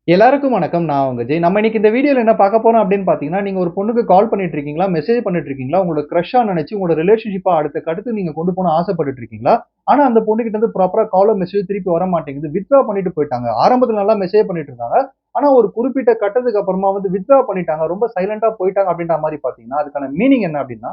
எல்லாருக்கும் வணக்கம். நான் உங்க ஜெய். நம்ம இன்னைக்கு இந்த வீடியோல என்ன பார்க்க போறோம் அப்படின்னு பார்த்தீங்கன்னா, நீங்க ஒரு பொண்ணுக்கு கால் பண்ணிட்டு இருக்கீங்களா? மெசேஜ் பண்ணிட்டு இருக்கீங்களா? உங்களோட கிரஷ்ஷா நெனச்சு உங்களோட ரிலேஷன்ஷிப்ப அடுத்து நீங்க கொண்டு போணும் ஆசைப்பட்டுட்டு இருக்கீங்களா? ஆனா அந்த பொண்ணுகிட்ட இருந்து ப்ராப்பரா காலோ, மெசேஜோ திருப்பி வர மாட்டேங்குது. வித்ட்ரா பண்ணிட்டு போயிட்டாங்க. ஆரம்பத்துல நல்லா மெசேஜ் பண்ணிட்டு இருந்தாங்க. ஆனா ஒரு குறிப்பிட்ட கட்டத்துக்கு அப்புறமா வித்ட்ரா பண்ணிட்டாங்க. ரொம்ப சைலன்ட்டா போயிட்டாங்க அப்படின்ற மாரி பார்த்தீங்கன்னா, அதுக்கான மீனிங் என்ன அப்படின்னா,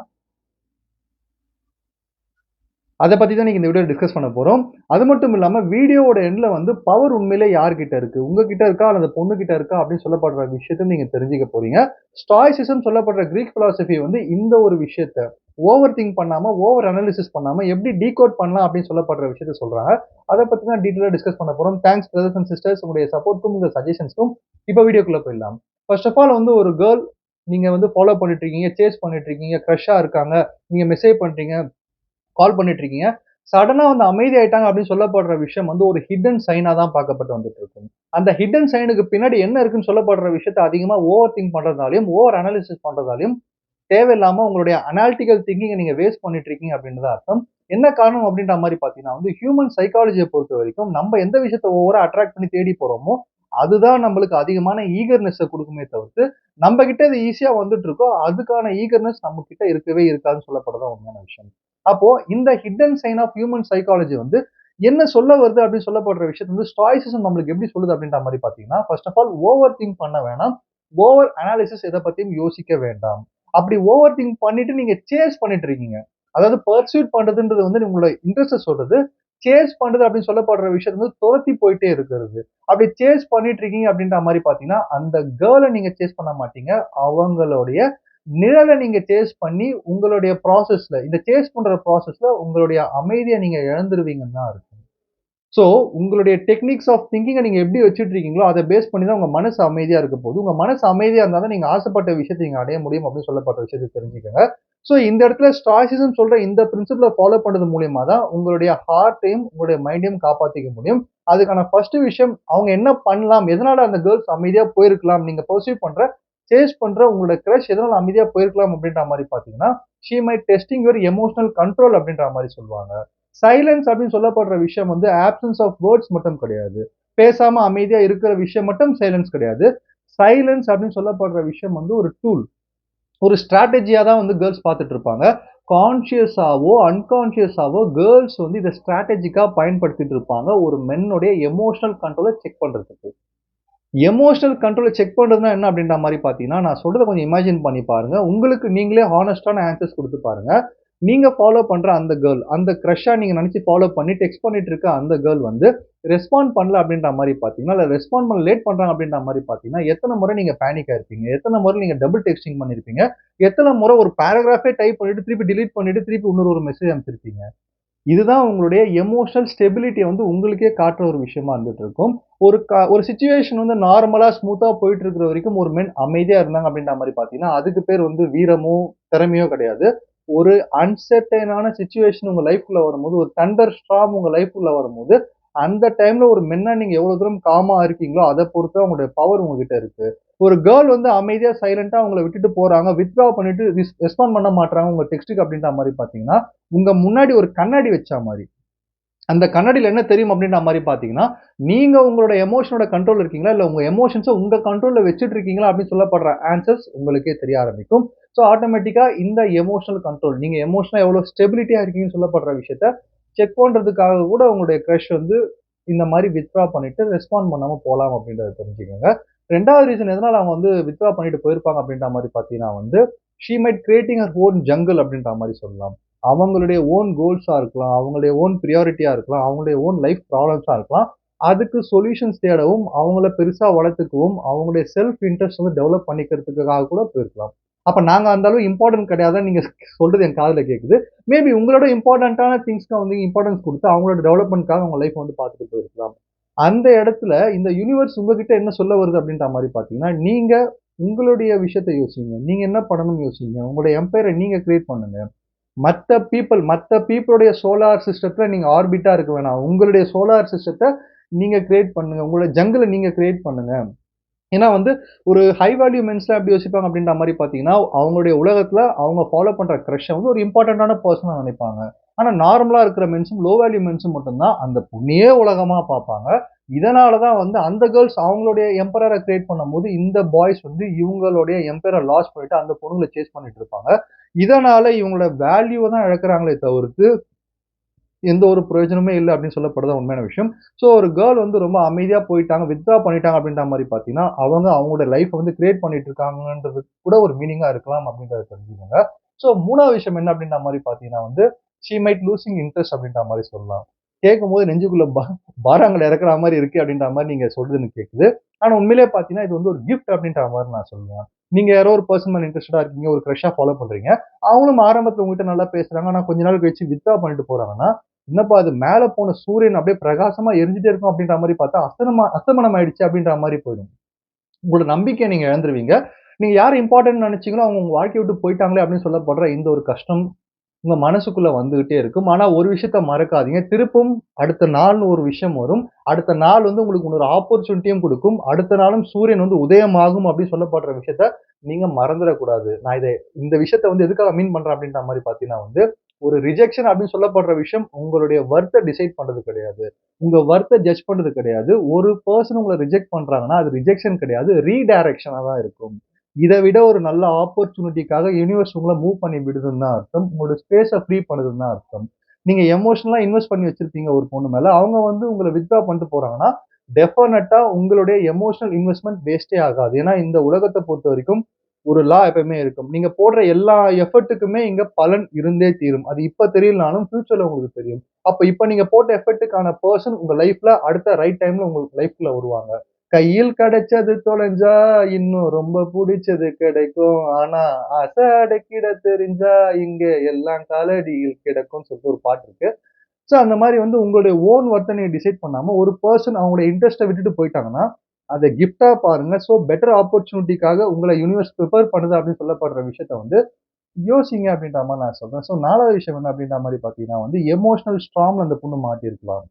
அத பத்தி தான் இன்னைக்கு இந்த வீடியோல டிஸ்கஸ் பண்ண போறோம். அது மட்டும் இல்லாம வீடியோவோட எண்ட்ல பவர் உண்மையிலே யார்கிட்ட இருக்கு? உங்ககிட்ட இருக்கா? அல்லது பொண்ணுகிட்ட இருக்கா? அப்படின்னு சொல்லப்படுற விஷயத்த நீங்க தெரிஞ்சுக்க போறீங்க. ஸ்டாய்சிசம் சொல்லப்படுற கிரீக் பிலாசபி இந்த ஒரு விஷயத்த ஓவர் திங்க் பண்ணாம, ஓவர் அனாலிசிஸ் பண்ணாம எப்படி டீகோட் பண்ணலாம் அப்படின்னு சொல்லப்படுற விஷயத்த சொல்றாங்க. அத பத்தி தான் டீட்டெயிலா டிஸ்கஸ் பண்ண போறோம். Thanks brothers and sisters. உங்களுடைய சப்போர்ட்க்கும், உங்க சஜஷன்ஸ்க்கும். இப்ப வீடியோக்குள்ள போயிடலாம். ஃபர்ஸ்ட் ஆஃப் ஆல் ஒரு கேர்ள் நீங்க ஃபாலோ பண்ணிட்டு இருக்கீங்க, சேஸ் பண்ணிட்டு இருக்கீங்க, கிரஷ்ஷா இருக்காங்க. நீங்க மெசேஜ் பண்றீங்க. கால் பண்ணிட்டு இருக்கீங்க. சடனா அமைதியாயிட்டாங்க அப்படின்னு சொல்லப்படுற விஷயம் ஒரு ஹிட்டன் சைனா தான் பார்க்கப்பட்டு வந்துட்டு இருக்கு. அந்த ஹிட்டன் சைனுக்கு பின்னாடி என்ன இருக்குன்னு சொல்லப்படுற விஷயத்த அதிகமா ஓவர் திங்க் பண்றதாலயும், ஓவர் அனாலிசிஸ் பண்றதாலயும் தேவையில்லாம உங்களுடைய அனாலிட்டிக்கல் திங்கிங்க நீங்க வேஸ்ட் பண்ணிட்டு இருக்கீங்க அப்படின்னு தான் அர்த்தம். என்ன காரணம் அப்படின்ற மாரி பார்த்தீங்கன்னா, ஹியூமன் சைக்காலஜிய பொறுத்தவரைக்கும் நம்ம எந்த விஷயத்த ஓவரா அட்ராக்ட் பண்ணி தேடி போறோமோ, அதுதான் நம்மளுக்கு அதிகமான ஈகர்னெஸ்ஸ குடுக்குமே தவிர்த்து, நம்ம கிட்ட அது ஈஸியா வந்துட்டு இருக்கோ, அதுக்கான ஈகர்னஸ் நம்ம கிட்ட இருக்கவே இருக்காதுன்னு சொல்லப்படுறது தான் உண்மையான விஷயம். அப்போ இந்த hidden sign of human psychology என்ன சொல்ல வருது அப்படின்னு சொல்லப்படுற விஷயத்த ஸ்டாய்சிசம் நம்மளுக்கு எப்படி சொல்லுது அப்படின்ற மாரி பார்த்தீங்கன்னா, first of all over think பண்ண வேணாம். ஓவர் அனாலிசிஸ் எத பத்தியும் யோசிக்க வேண்டாம். அப்படி ஓவர் திங்க் பண்ணிட்டு நீங்க சேஸ் பண்ணிட்டு இருக்கீங்க. அதாவது பர்சூட் பண்றதுன்றது உங்களோட இன்ட்ரெஸ்ட்ட சொல்றது. சேஸ் பண்றது அப்படின்னு சொல்லப்படுற விஷயம் துரத்தி போயிட்டே இருக்கிறது. அப்படி சேஸ் பண்ணிட்டு இருக்கீங்க அப்படின்ற மாரி பார்த்தீங்கன்னா, அந்த கேர்ள நீங்க சேஸ் பண்ண மாட்டீங்க. அவங்களுடைய நிழல நீங்க சேஸ் பண்ணி உங்களுடைய இந்த சேஸ் பண்ற ப்ராசஸ்ல உங்களுடைய அமைதிய நீங்க இழந்துருவீங்கன்னு தான் அர்த்தம். ஸோ, உங்களுடைய டெக்னிக்ஸ் ஆஃப் திங்கிங்க நீங்க எப்படி வச்சுட்டு இருக்கீங்களோ, அத பேஸ் பண்ணி தான் உங்க மனசு அமைதியா இருக்க போகுது. உங்க மனசு அமைதியா இருந்தா தான் நீங்க ஆசைப்பட்ட விஷயத்த நீங்க அடைய முடியும் அப்படின்னு சொல்லப்பட்ட விஷயத்த தெரிஞ்சுக்கங்க. ஸோ, இந்த இடத்துல ஸ்டாய்சிசம் சொல்ற இந்த பிரின்சிபிள ஃபாலோ பண்றது மூலியமா தான் உங்களுடைய ஹார்ட்டையும், உங்களுடைய மைண்டையும் காப்பாத்திக்க முடியும். அதுக்கான ஃபர்ஸ்ட் விஷயம் அவங்க என்ன பண்ணலாம்? எதனால அந்த கேர்ள்ஸ் அமைதியா போயிருக்கலாம்? நீங்க சேஸ் பண்ற உங்களோட கிரஷ் எதனால அமைதியா போயிருக்கலாம் அப்படின்ற மாரி பார்த்தீங்கன்னா, she might testing your emotional control அப்படின்ற மாரி சொல்லுவாங்க. சைலன்ஸ் அப்படின்னு சொல்லப்படுற விஷயம் ஆப்சன்ஸ் ஆஃப் வேர்ட்ஸ் மட்டும் கிடையாது. பேசாம அமைதியா இருக்கிற விஷயம் மட்டும் சைலன்ஸ் கிடையாது. சைலன்ஸ் அப்படின்னு சொல்லப்படுற விஷயம் ஒரு டூல். ஒரு ஸ்ட்ராட்டஜியா தான் கேர்ள்ஸ் பார்த்துட்டு இருப்பாங்க. கான்ஷியஸாவோ, அன்கான்ஷியஸாவோ கேர்ள்ஸ் இத ஸ்ட்ராட்டஜிக்கா பயன்படுத்திட்டு இருப்பாங்க. ஒரு மென்னுடைய எமோஷனல் கண்ட்ரோல செக் பண்றதுக்கு. எமோஷனல் கண்ட்ரோல செக் பண்றதுன்னா என்ன அப்படின்ற மாரி பார்த்தீங்கன்னா, நான் சொல்றத கொஞ்சம் இமேஜின் பண்ணி பாருங்க. உங்களுக்கு நீங்களே ஹானஸ்ட்டான ஆன்சர்ஸ் குடுத்து பாருங்க. நீங்க ஃபாலோ பண்ற அந்த கேர்ள், அந்த கிரஷ்ஷா நீங்க நெனச்சு ஃபாலோ பண்ணி டெக்ஸ்ட் பண்ணிட்டு இருக்க அந்த கேர்ள் ரெஸ்பாண்ட் பண்ணல அப்படின்ற மாரி பார்த்தீங்கன்னா, இல்ல ரெஸ்பாண்ட் பண்ண லேட் பண்றாங்க அப்படின்ற மாரி பார்த்தீங்கன்னா, எத்தன முறை நீங்க பேனிக் ஆயிருப்பீங்க? எத்தன முறை நீங்க டபுள் டெக்ஸ்டிங் பண்ணியிருப்பீங்க? எத்தன முறை ஒரு பேராகிராஃபே டைப் பண்ணிட்டு, திருப்பி டிலீட் பண்ணிட்டு, திருப்பி இன்னொரு ஒரு மெசேஜ் அனுப்பிச்சிருப்பீங்க? இதுதான் உங்களுடைய எமோஷனல் ஸ்டெபிலிட்டிய உங்களுக்கே காட்டுற ஒரு விஷயமா இருந்துட்டு இருக்கும். ஒரு சிச்சுவேஷன் நார்மலா, ஸ்மூத்தா போயிட்டு இருக்கிற வரைக்கும் ஒரு மென் அமைதியா இருந்தாங்க அப்படின்ற மாரி பார்த்தீங்கன்னா, அதுக்கு பேர் வீரமோ, திறமையோ கிடையாது. ஒரு அன்சர்டைனான சிச்சுவேஷன் உங்க லைஃப்குள்ள வரும்போது, ஒரு தண்டர் ஸ்டார்ம் உங்க லைஃப்குள்ள வரும்போது, அந்த டைம்ல ஒரு மென்னா நீங்க எவ்வளவு தூரம் காமா இருக்கீங்களோ, அத பொறுத்து தான் உங்களுடைய பவர் உங்ககிட்ட இருக்கு. ஒரு கேர்ள் அமைதியா, சைலன்ட்டா உங்கள விட்டுட்டு போறாங்க. வித்ட்ரா பண்ணிட்டு ரெஸ்பாண்ட் பண்ண மாட்றாங்க உங்க டெக்ஸ்ட்க்கு அப்படின்ற மாரி பார்த்தீங்கன்னா, உங்க முன்னாடி ஒரு கண்ணாடி வச்சா மாரி. அந்த கண்ணாடில என்ன தெரியும் அப்படின்ற மாரி பார்த்தீங்கன்னா, நீங்க உங்களோட எமோஷனோட கண்ட்ரோல்ல இருக்கீங்களா? இல்ல உங்க எமோஷன்ஸ உங்க கண்ட்ரோல்ல வச்சுட்டு இருக்கீங்களா? அப்படின்னு சொல்லப்படுற ஆன்சர்ஸ் உங்களுக்கே தெரிய ஆரம்பிக்கும். ஸோ ஆட்டோமேட்டிக்கா இந்த எமோஷனல் கண்ட்ரோல் நீங்க எமோஷனலா எவ்வளோ ஸ்டெபிலிட்டியா இருக்கீங்கன்னு சொல்லப்படுற விஷயத்த செக் பண்றதுக்காக கூட உங்களுடைய கிரஷ் இந்த மாரி வித்ட்ரா பண்ணிட்டு ரெஸ்பாண்ட் பண்ணாம போலாம் அப்படின்றத தெரிஞ்சுக்கங்க. 2வது ரீசன் எதனால அவங்க வித்ட்ரா பண்ணிட்டு போயிருப்பாங்க அப்படின்ற மாரி பார்த்தீங்கன்னா she might creating her own jungle அப்படின்ற மாரி சொல்லலாம். அவங்களுடைய ஓன் கோல்ஸா இருக்கலாம். அவங்களுடைய ஓன் பிரியாரிட்டியா இருக்கலாம். அவங்களுடைய ஓன் லைஃப் ப்ராப்ளம்ஸா இருக்கலாம். அதுக்கு சொல்யூஷன்ஸ் தேடவும், அவங்கள பெருசா வளர்த்துக்கவும், அவங்களுடைய செல்ஃப் இன்ட்ரெஸ்ட் டெவலப் பண்ணிக்கிறதுக்காக கூட போயிருக்கலாம். அப்ப நாங்க அந்த அளவு இம்பார்ட்டன்ட் கிடையாதுன்னு நீங்க சொல்றது என் காதுல கேட்குது. மேபி உங்களோட இம்பார்ட்டன்ட்டான திங்ஸ்க்கு இம்பார்ட்டன்ஸ் குடுத்து அவங்களோட டெவலப்மென்ட்க்காக உங்க லைஃப் பார்த்துட்டு போயிருக்கலாம். அந்த இடத்துல இந்த யூனிவர்ஸ் உங்ககிட்ட என்ன சொல்ல வருது அப்படின்ற மாரி பார்த்தீங்கன்னா, நீங்க உங்களுடைய விஷயத்த யோசிங்க. நீங்க என்ன பண்ணணும்னு யோசிங்க. உங்களுடைய எம்பயர நீங்க கிரியேட் பண்ணுங்க. மத்த பீப்பிளுடைய சோலார் சிஸ்டத்துல நீங்க ஆர்பிட்டா இருக்க வேணாம். உங்களுடைய சோலார் சிஸ்டத்த நீங்க கிரியேட் பண்ணுங்க. உங்களோட ஜங்கிள நீங்க கிரியேட் பண்ணுங்க. ஏன்னா ஒரு ஹை வேல்யூ மென்ஸ்லாம் எப்படி யோசிப்பாங்க அப்படின்ற மாரி பார்த்தீங்கன்னா, அவங்களுடைய உலகத்துல அவங்க ஃபாலோ பண்ற கிரஷ்ஷ ஒரு இம்பார்ட்டன்ட்டான பெர்சனா நினைப்பாங்க. ஆனா நார்மலா இருக்கிற மென்ஸும், லோ வேல்யூ மென்ஸும் மட்டும் தான் அந்த பொண்ணையே உலகமா பார்ப்பாங்க. இதனால தான் வந்து அந்த கேர்ள்ஸ் அவங்களுடைய எம்பரர கிரியேட் பண்ணும்போது, இந்த பாய்ஸ் வந்து இவங்களுடைய எம்பரர லாஸ் பண்ணிட்டு அந்த பொண்ணுங்கள சேஸ் பண்ணிட்டு இருப்பாங்க. இதனால இவங்களோட வேல்யூவ தான் இழக்குறாங்களே தவிர்த்து, எந்த ஒரு பிரயோஜனமே இல்ல அப்படின்னு சொல்லப்படுறது உண்மையான விஷயம். ஸோ ஒரு கேர்ள் வந்து ரொம்ப அமைதியா போயிட்டாங்க, வித்ட்ரா பண்ணிட்டாங்க அப்படின்ற மாரி பார்த்தீங்கன்னா, அவங்க அவங்களோட லைஃப்ப வந்து கிரியேட் பண்ணிட்டு இருக்காங்கன்றது கூட ஒரு மீனிங்கா இருக்கலாம் அப்படின்றத தெரிஞ்சுக்கோங்க. ஸோ 3வது விஷயம் என்ன அப்படின்ற மாரி பார்த்தீங்கன்னா வந்து, ஷி மைட் லூசிங் இன்ட்ரெஸ்ட் அப்படின்ற மாரி சொல்லலாம். கேட்கும்போது நெஞ்சுக்குள்ள பாறாங்கல்ல இறக்குற மாரி இருக்கு அப்படின்ற மாரி நீங்க சொல்றது எனக்கு கேட்குது. ஆனா உண்மையிலேயே பார்த்தீங்கன்னா, இது வந்து ஒரு கிஃப்ட் அப்படின்ற மாரி நான் சொல்லுவேன். நீங்க யாரோ ஒரு பெர்சன் மேல இன்ட்ரஸ்டடா இருக்கீங்க, ஒரு கிரஷ்ஷா ஃபாலோ பண்றீங்க. அவங்களும் ஆரம்பத்துல உங்ககிட்ட நல்லா பேசுறாங்க. ஆனா கொஞ்ச நாள் கழிச்சு வித்ட்ரா பண்ணிட்டு போறாங்கன்னா, என்னப்பா அது மேல போன சூரியன் அப்படியே பிரகாசமா எரிஞ்சுட்டே இருக்கும் அப்படின்ற மாரி பார்த்தா, அஸ்தமனம் ஆயிடுச்சு அப்படின்ற மாரி போயிடும். உங்களோட நம்பிக்கைய நீங்க இழந்துருவீங்க. நீங்க யார இம்பார்ட்டன்ட்ன்னு நெனச்சீங்களோ, அவங்க உங்க வாழ்க்கைய விட்டு போயிட்டாங்களே அப்படின்னு சொல்லப்படுற இந்த ஒரு கஷ்டம் உங்க மனசுக்குள்ள வந்துகிட்டே இருக்கும். ஆனா ஒரு விஷயத்த மறக்காதீங்க. திருப்பும் அடுத்த நாள்னு ஒரு விஷயம் வரும். அடுத்த நாள் வந்து உங்களுக்கு இன்னொரு ஆப்பர்ச்சுனிட்டியும் குடுக்கும். அடுத்த நாளும் சூரியன் வந்து உதயமாகும் அப்படின்னு சொல்லப்படுற விஷயத்த நீங்க மறந்துறக்கூடாது. நான் இந்த விஷயத்த வந்து எதுக்காக மீன் பண்றேன் அப்படின்ற மாரி பார்த்தீங்கன்னா வந்து, ஒரு ரிஜெக்ஷன் அப்படின்னு சொல்லப்படுற விஷயம் உங்களுடைய வொர்த்த டிசைட் பண்றது கிடையாது. உங்க வொர்த்த ஜட்ஜ் பண்றது கிடையாது. ஒரு பெர்சன் உங்கள ரிஜெக்ட் பண்றாங்கன்னா, அது ரிஜெக்ஷன் கிடையாது. ரீடைரக்ஷனா தான் இருக்கும். இத விட ஒரு நல்ல ஆப்பர்ச்சுனிட்டிக்காக யூனிவர்ஸ் உங்கள மூவ் பண்ணி விடுதுன்னு தான் அர்த்தம். உங்களோட ஸ்பேஸ ஃப்ரீ பண்ணுதுன்னு தான் அர்த்தம். நீங்க எமோஷனலா இன்வெஸ்ட் பண்ணி வச்சிருப்பீங்க ஒரு பொண்ணு மேல. அவங்க வந்து உங்கள வித்ட்ரா பண்ணிட்டு போறாங்கன்னா, டெஃபினட்டா உங்களுடைய எமோஷனல் இன்வெஸ்ட்மென்ட் வேஸ்ட்டே ஆகாது. ஏன்னா இந்த உலகத்த பொறுத்தவரைக்கும் ஒரு லா எப்பவுமே இருக்கும். நீங்க போடுற எல்லா எஃபர்ட்டுக்குமே இங்க பலன் இருந்தே தீரும். அது இப்ப தெரியலனாலும் ஃபியூச்சர்ல உங்களுக்கு தெரியும். அப்ப இப்ப நீங்க போட்ட எஃபர்ட்டுக்கான பெர்சன் உங்க லைஃப்ல அடுத்த ரைட் டைம்ல உங்க லைஃப்ல வருவாங்க. கையில் கிடைச்சது தொலைஞ்சா இன்னும் ரொம்ப புடிச்சது கிடைக்கும். ஆனா ஆசை அடக்கிட தெரிஞ்சா இங்க எல்லாம் காலடியில் கிடக்கும்னு சொல்லிட்டு ஒரு பாட்டு இருக்கு. ஸோ அந்த மாரி வந்து உங்களுடைய ஓன் வொர்த்த நீங்க டிசைட் பண்ணாம ஒரு பெர்சன் அவங்களுடைய இன்ட்ரெஸ்ட்ட விட்டுட்டு போயிட்டாங்கன்னா, அத கிஃப்ட்டா பாருங்க. ஸோ பெட்டர் ஆப்பர்ச்சுனிட்டிக்காக உங்கள யூனிவர்ஸ் பிரிப்பேர் பண்ணுது அப்படின்னு சொல்லப்படுற விஷயத்த வந்து யோசிங்க அப்படின்ற மாரி நான் சொல்றேன். ஸோ 4வது விஷயம் என்ன அப்படின்ற மாரி பார்த்தீங்கன்னா வந்து எமோஷனல் ஸ்டார்ம்ல அந்த பொண்ணு மாட்டியிருக்கலாம்.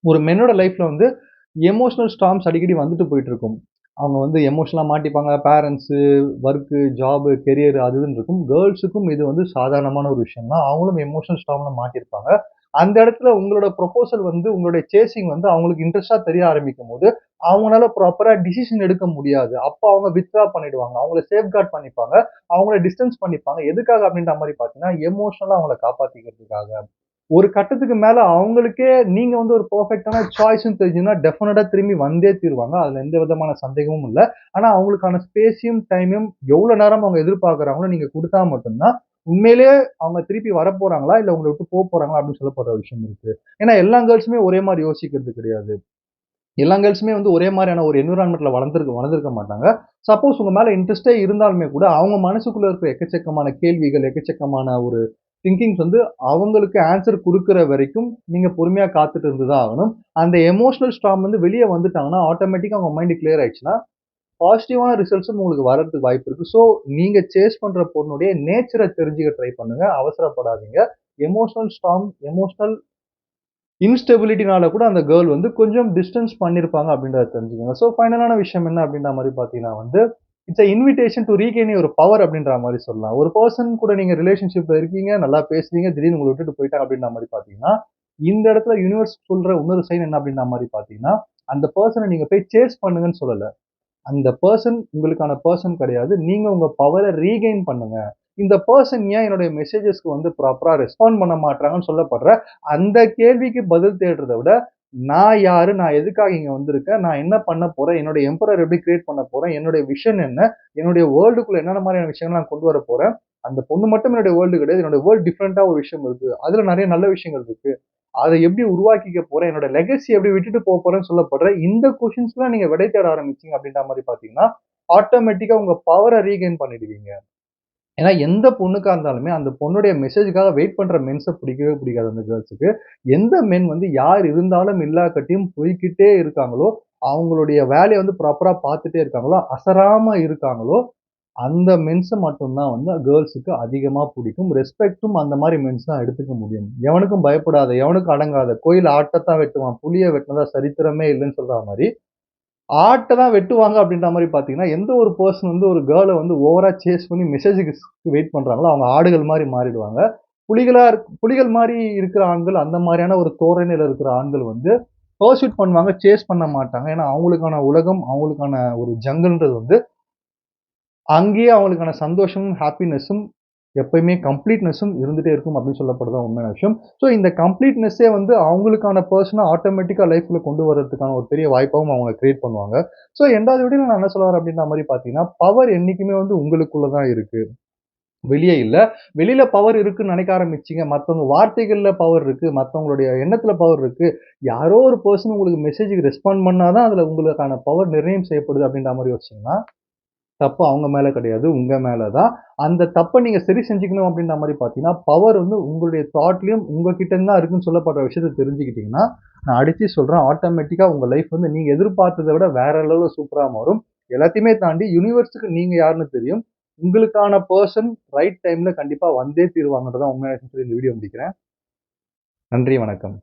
ஒரு மென்னோட லைஃப்ல வந்து எமோஷனல் ஸ்டார்ம்ஸ் அடிக்கடி வந்துட்டு போயிட்டு இருக்கும். அவங்க வந்து எமோஷனலா மாட்டிப்பாங்க. பேரண்ட்ஸு, வொர்க்கு, ஜாபு, கெரியர் அது இதுன்னு இருக்கும். கேர்ல்ஸுக்கும் இது வந்து சாதாரணமான ஒரு விஷயம் தான். அவங்களும் எமோஷனல் ஸ்டார்ம்ல மாட்டியிருப்பாங்க. அந்த இடத்துல உங்களோட ப்ரொபோசல் வந்து உங்களுடைய சேசிங் வந்து அவங்களுக்கு இன்ட்ரெஸ்ட்டா தெரிய ஆரம்பிக்கும்போது, அவங்கனால ப்ராப்பரா டிசிஷன் எடுக்க முடியாது. அப்ப அவங்க வித்ட்ரா பண்ணிடுவாங்க. அவங்கள சேஃப்கார்ட் பண்ணிப்பாங்க. அவங்கள டிஸ்டன்ஸ் பண்ணிப்பாங்க. எதுக்காக அப்படின்ற மாரி பார்த்தீங்கன்னா, எமோஷனலா அவங்கள காப்பாத்திக்கிறதுக்காக. ஒரு கட்டத்துக்கு மேல அவங்களுக்கே நீங்க வந்து ஒரு பெர்ஃபெக்ட்டான சாய்ஸ்ன்னு தெரிஞ்சுதுன்னா, டெஃபினட்டா திரும்பி வந்தே தீருவாங்க. அதுல எந்த விதமான சந்தேகமும் இல்ல. ஆனா அவங்களுக்கான ஸ்பேஸையும், டைமையும் எவ்வளோ நேரம் அவங்க எதிர்பார்க்குறாங்களோ நீங்க குடுத்தா மட்டும் தான், உண்மையிலேயே அவங்க திருப்பி வரப்போறாங்களா? இல்ல உங்கள விட்டு போறாங்களா? அப்படின்னு சொல்லப்படுற விஷயம் இருக்கு. ஏன்னா எல்லா கேர்ல்ஸுமே ஒரே மாரி யோசிக்கிறது கிடையாது. எல்லா கேர்ல்ஸுமே வந்து ஒரே மாரியான ஒரு என்விரான்மென்ட்ல வளர்ந்திருக்க மாட்டாங்க. சப்போஸ் உங்க மேல இன்ட்ரெஸ்ட்டே இருந்தாலுமே கூட, அவங்க மனசுக்குள்ள இருக்கிற எக்கச்சக்கமான கேள்விகள், எக்கச்சக்கமான ஒரு திங்கிங்ஸ் வந்து அவங்களுக்கு ஆன்ஸர் குடுக்குற வரைக்கும் நீங்க பொறுமையா காத்துட்டு இருந்து தான் ஆகணும். அந்த எமோஷனல் ஸ்டார்ம் வந்து வெளிய வந்துட்டாங்கன்னா, ஆட்டோமேட்டிக்கா உங்க மைண்ட் கிளியர் ஆயிடுச்சுன்னா, பாசிட்டிவான ரிசல்ட்ஸும் உங்களுக்கு வர்றதுக்கு வாய்ப்பு இருக்கு. ஸோ, நீங்க சேஸ் பண்ற பொண்ணுடைய நேச்சர தெரிஞ்சுக்க ட்ரை பண்ணுங்க. அவசரப்படாதீங்க. எமோஷனல் ஸ்டார்ம், எமோஷனல் இன்ஸ்டெபிலிட்டினால கூட அந்த கேர்ள் வந்து கொஞ்சம் டிஸ்டன்ஸ் பண்ணியிருப்பாங்க அப்படின்றத தெரிஞ்சுக்கங்க. ஸோ ஃபைனலான விஷயம் என்ன அப்படின்ற மாரி பார்த்தீங்கன்னா வந்து, it's a invitation to regain your power அப்படின்ற மாரி சொல்லலாம். ஒரு பெர்சன் கூட நீங்க ரிலேஷன்ஷிப்ல இருக்கீங்க, நல்லா பேசுறீங்க, திடீர்னு உங்கள விட்டுட்டு போயிட்டாங்க அப்படின்ற மாரி பார்த்தீங்கன்னா, இந்த இடத்துல யூனிவர்ஸ் சொல்ற இன்னொரு சைன் என்ன அப்படின்ற மாரி பார்த்தீங்கன்னா, அந்த பெர்சன நீங்க போய் சேஸ் பண்ணுங்கன்னு சொல்லல. அந்த பெர்சன் உங்களுக்கான பெர்சன் கிடையாது. நீங்க உங்க பவர ரீகெயின் பண்ணுங்க. இந்த பெர்சன் ஏன் என்னுடைய மெசேஜஸ்க்கு வந்து ப்ராப்பரா ரெஸ்பாண்ட் பண்ண மாட்றாங்கன்னு சொல்லப்படுற, அந்த கேள்விக்கு பதில் தேடுறத விட, நான் யாரு? நான் எதுக்காக இங்க வந்திருக்கேன்? நான் என்ன பண்ண போறேன்? என்னுடைய எம்பரர் எப்படி கிரியேட் பண்ண போறேன்? என்னுடைய விஷன் என்ன? என்னுடைய வேர்ல்டுக்குள்ள என்னென்ன மாரியான விஷயங்கள் நான் கொண்டு வரப் போறேன்? அந்த பொண்ணு மட்டும் என்னுடைய வேர்ல்டு கிடையாது. என்னோட வேர்ல்ட் டிஃபரெண்ட்டா ஒரு விஷயம் இருக்கு. அதுல நெறைய நல்ல விஷயங்கள் இருக்கு. அத எப்படி உருவாக்கிக்க போறேன்? என்னோட லெகசி எப்படி விட்டுட்டு போறேன்னு சொல்லப்படுற இந்த கொஸ்டின்ஸ்லாம் நீங்க விடை தேட ஆரம்பிச்சீங்க அப்படின்ற மாரி பார்த்தீங்கன்னா, ஆட்டோமேட்டிக்கா உங்க பவர ரீகெயின் பண்ணிடுவீங்க. ஏன்னா எந்த பொண்ணுக்கா இருந்தாலுமே அந்த பொண்ணுடைய மெசேஜ்க்காக வெயிட் பண்ற மென்ஸ பிடிக்கவே பிடிக்காது அந்த கேர்ள்ஸுக்கு. எந்த மென் வந்து யார் இருந்தாலும் இல்லாக்காட்டியும் போய்க்கிட்டே இருக்காங்களோ, அவங்களுடைய வேலைய வந்து ப்ராப்பரா பார்த்துட்டே இருக்காங்களோ, அசராம இருக்காங்களோ, அந்த மென்ஸ மட்டும் தான் வந்து கேர்ல்ஸுக்கு அதிகமா புடிக்கும். ரெஸ்பெக்ட்டும் அந்த மாரி மென்ஸ் தான் எடுத்துக்க முடியும். எவனுக்கும் பயப்படாத, எவனுக்கும் அடங்காத, கோயில்ல ஆட்டத்தான் வெட்டுவான், புலிய வெட்டுனதா சரித்திரமே இல்லன்னு சொல்றா மாரி, ஆட்ட தான் வெட்டுவாங்க அப்படின்ற மாரி பார்த்தீங்கன்னா, எந்த ஒரு பெர்சன் வந்து ஒரு கேர்ள வந்து ஓவரா சேஸ் பண்ணி மெசேஜ்க்கு வெயிட் பண்றாங்களோ, அவங்க ஆடுகள் மாரி புலிகள் மாரி இருக்கிற ஆண்கள், அந்த மாரியான ஒரு தோரணையில இருக்கிற ஆண்கள் வந்து பர்சூட் பண்ணுவாங்க, சேஸ் பண்ண மாட்டாங்க. ஏன்னா அவங்களுக்கான உலகம், அவங்களுக்கான ஒரு ஜங்கிள்ன்றது வந்து அங்கேயே அவங்களுக்கான சந்தோஷமும், ஹாப்பினஸும் எப்பயுமே கம்ப்ளீட்னஸும் இருந்துட்டே இருக்கும் அப்படின்னு சொல்லப்படுறது தான் உண்மையான விஷயம். ஸோ இந்த கம்ப்ளீட்னஸ்ஸே வந்து அவங்களுக்கான பெர்சன ஆட்டோமேட்டிக்கா லைஃப்ல கொண்டு வரதுக்கான ஒரு பெரிய வாய்ப்பாவும் அவங்க கிரியேட் பண்ணுவாங்க. ஸோ 2வது வீடியோல நான் என்ன சொல்ல வரேன் அப்படின்ற மாரி பார்த்தீங்கன்னா, பவர் என்னைக்குமே வந்து உங்களுக்குள்ள தான் இருக்கு. வெளிய இல்ல. வெளியில பவர் இருக்குன்னு நெனைக்க ஆரம்பிச்சீங்க. மத்தவங்க வார்த்தைகள்ல பவர் இருக்கு. மத்தவங்களுடைய எண்ணத்துல பவர் இருக்கு. யாரோ ஒரு பெர்சன் உங்களுக்கு மெசேஜ்க்கு ரெஸ்பாண்ட் பண்ணா தான் அதுல உங்களுக்கான பவர் நிர்ணயம் செய்யப்படுது அப்படின்ற மாரி யோசிச்சீங்கன்னா, தப்பு அவங்க மேல கிடையாது. உங்க மேல தான். அந்த தப்ப நீங்க சரி செஞ்சுக்கணும் அப்படின்ற மாரி பார்த்தீங்கன்னா, பவர் வந்து உங்களுடைய தாட்லயும் உங்க கிட்ட இருந்து தான் இருக்குன்னு சொல்லப்படுற விஷயத்த தெரிஞ்சுக்கிட்டீங்கன்னா, நான் அடிச்சு சொல்றேன் ஆட்டோமேட்டிக்கா உங்க லைஃப் வந்து நீங்க எதிர்பார்த்தத விட வேற லெவல்ல சூப்பரா மாறும். எல்லாத்தையுமே தாண்டி யுனிவர்ஸ்க்கு நீங்க யாருன்னு தெரியும். உங்களுக்கான பெர்சன் ரைட் டைம்ல கண்டிப்பா வந்தே தீருவாங்கன்றத உண்மையான விஷயம் சொல்லி இந்த வீடியோ முடிக்கிறேன். நன்றி, வணக்கம்.